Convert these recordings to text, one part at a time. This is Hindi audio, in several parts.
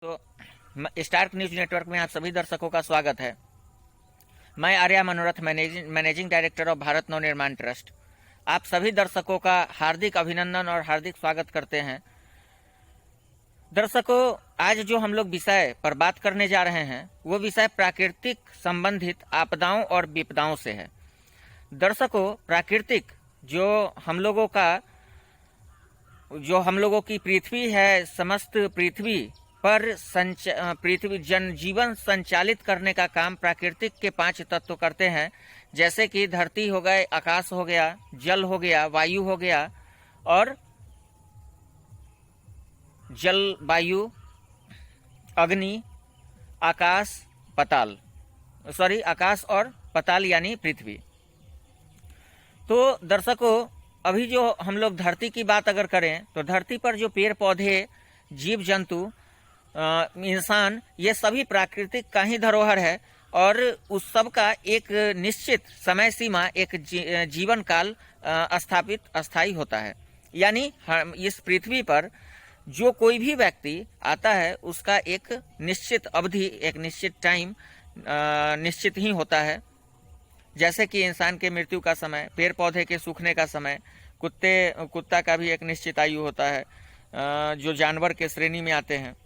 तो स्टार्क न्यूज नेटवर्क में आप सभी दर्शकों का स्वागत है। मैं आर्या मनोरथ, managing director of Bharat Navnirman trust, आप सभी दर्शकों का हार्दिक अभिनंदन और हार्दिक स्वागत करते हैं। दर्शकों, आज जो हम लोग विषय पर बात करने जा रहे हैं वो विषय प्राकृतिक संबंधित आपदाओं और विपदाओं से है। दर्शकों, प्राकृतिक जो हम लोगों की पृथ्वी है, समस्त पृथ्वी पर पृथ्वी जनजीवन संचालित करने का काम प्राकृतिक के 5 तत्व करते हैं, जैसे कि धरती हो गए, आकाश हो गया, जल हो गया, वायु हो गया और जल, वायु, अग्नि, आकाश, आकाश और पताल यानी पृथ्वी। तो दर्शकों, अभी जो हम लोग धरती की बात अगर करें तो धरती पर जो पेड़ पौधे, जीव जंतु, इंसान, ये सभी प्राकृतिक का ही धरोहर है और उस सब का एक निश्चित समय सीमा, एक जीवन काल अस्थायी होता है। यानी इस पृथ्वी पर जो कोई भी व्यक्ति आता है उसका एक निश्चित अवधि, एक निश्चित टाइम निश्चित ही होता है। जैसे कि इंसान के मृत्यु का समय, पेड़ पौधे के सूखने का समय, कुत्ता का भी एक निश्चित आयु होता है, जो जानवर के श्रेणी में आते हैं।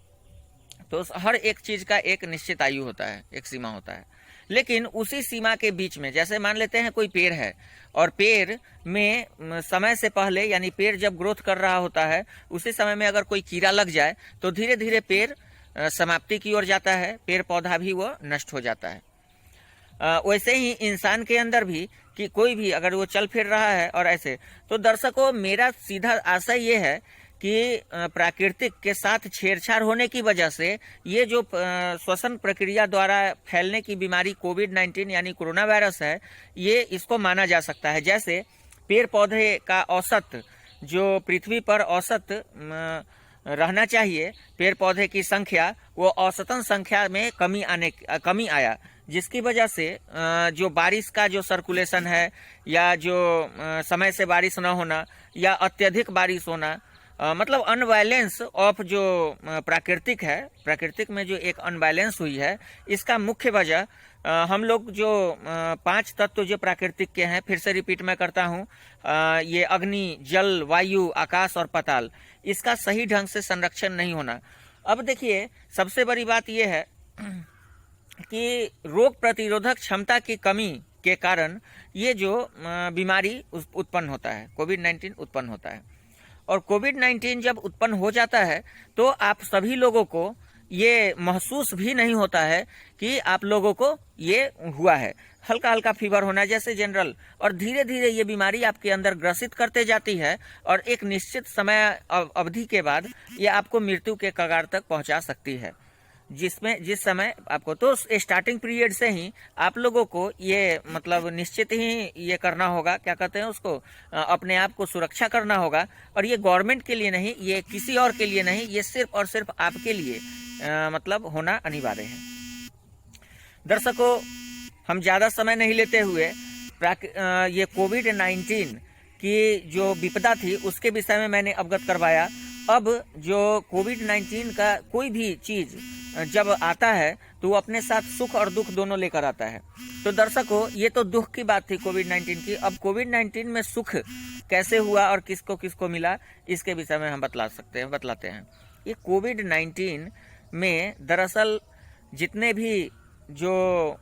तो हर एक चीज का एक निश्चित आयु होता है, एक सीमा होता है। लेकिन उसी सीमा के बीच में, जैसे मान लेते हैं कोई पेड़ है और पेड़ में समय से पहले, यानी पेड़ जब ग्रोथ कर रहा होता है उसी समय में अगर कोई कीड़ा लग जाए तो धीरे धीरे पेड़ समाप्ति की ओर जाता है, पेड़ पौधा भी वो नष्ट हो जाता है। वैसे ही इंसान के अंदर भी कि कोई भी अगर वो चल फिर रहा है और ऐसे, तो दर्शकों, मेरा सीधा आशय ये है कि प्राकृतिक के साथ छेड़छाड़ होने की वजह से ये जो श्वसन प्रक्रिया द्वारा फैलने की बीमारी कोविड-19 यानी कोरोना वायरस है, ये इसको माना जा सकता है। जैसे पेड़ पौधे का औसत, जो पृथ्वी पर औसत रहना चाहिए पेड़ पौधे की संख्या, वो औसतन संख्या में कमी आया, जिसकी वजह से जो बारिश का जो सर्कुलेशन है, या जो समय से बारिश न होना या अत्यधिक बारिश होना, मतलब अनबैलेंस ऑफ जो प्राकृतिक में जो एक अनबैलेंस हुई है, इसका मुख्य वजह हम लोग जो 5 तत्व जो प्राकृतिक के हैं, फिर से रिपीट मैं करता हूँ, ये अग्नि, जल, वायु, आकाश और पताल, इसका सही ढंग से संरक्षण नहीं होना। अब देखिए, सबसे बड़ी बात यह है कि रोग प्रतिरोधक क्षमता की कमी के कारण ये जो बीमारी उत्पन्न होता है, कोविड-19 उत्पन्न होता है। और कोविड-19 जब उत्पन्न हो जाता है तो आप सभी लोगों को ये महसूस भी नहीं होता है कि आप लोगों को ये हुआ है। हल्का हल्का फीवर होना जैसे जनरल, और धीरे धीरे ये बीमारी आपके अंदर ग्रसित करते जाती है और एक निश्चित समय अवधि के बाद ये आपको मृत्यु के कगार तक पहुंचा सकती है। जिस समय आपको, तो स्टार्टिंग पीरियड से ही आप लोगों को ये मतलब निश्चित ही ये करना होगा, क्या कहते हैं उसको, अपने आप को सुरक्षा करना होगा। और ये गवर्नमेंट के लिए नहीं, ये किसी और के लिए नहीं, ये सिर्फ और सिर्फ आपके लिए मतलब होना अनिवार्य है। दर्शकों, हम ज्यादा समय नहीं लेते हुए ये कोविड-19 की जो विपदा थी उसके विषय में मैंने अवगत करवाया। अब जो कोविड-19 का कोई भी चीज जब आता है तो वो अपने साथ सुख और दुख दोनों लेकर आता है। तो दर्शकों, ये तो दुख की बात थी कोविड-19 की। अब कोविड-19 में सुख कैसे हुआ और किसको किसको मिला, इसके विषय में हम बतलाते हैं। ये कोविड-19 में दरअसल जितने भी जो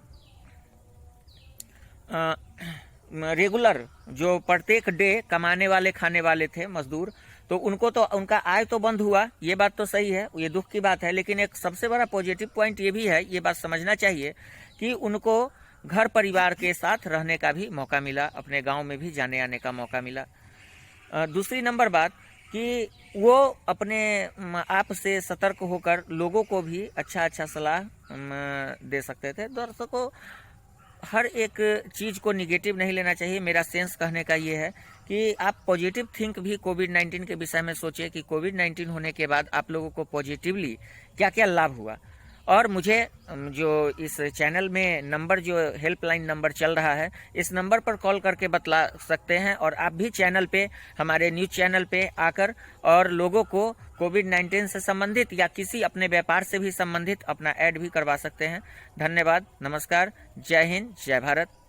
रेगुलर, जो प्रत्येक डे कमाने वाले खाने वाले थे मजदूर, तो उनको तो उनका आय तो बंद हुआ, ये बात तो सही है, ये दुख की बात है। लेकिन एक सबसे बड़ा पॉजिटिव पॉइंट ये भी है, ये बात समझना चाहिए कि उनको घर परिवार के साथ रहने का भी मौका मिला, अपने गांव में भी जाने आने का मौका मिला। दूसरी नंबर बात कि वो अपने आप से सतर्क होकर लोगों को भी अच्छा सलाह दे सकते थे। दर्शकों, हर एक चीज को निगेटिव नहीं लेना चाहिए। मेरा सेंस कहने का ये है कि आप पॉजिटिव थिंक भी कोविड-19 के विषय में सोचिए कि कोविड-19 होने के बाद आप लोगों को पॉजिटिवली क्या क्या लाभ हुआ। और मुझे जो इस चैनल में नंबर, जो हेल्पलाइन नंबर चल रहा है, इस नंबर पर कॉल करके बतला सकते हैं। और आप भी चैनल पे, हमारे न्यूज़ चैनल पे आकर और लोगों को कोविड-19 से संबंधित या किसी अपने व्यापार से भी संबंधित अपना ऐड भी करवा सकते हैं। धन्यवाद, नमस्कार, जय हिंद, जय भारत।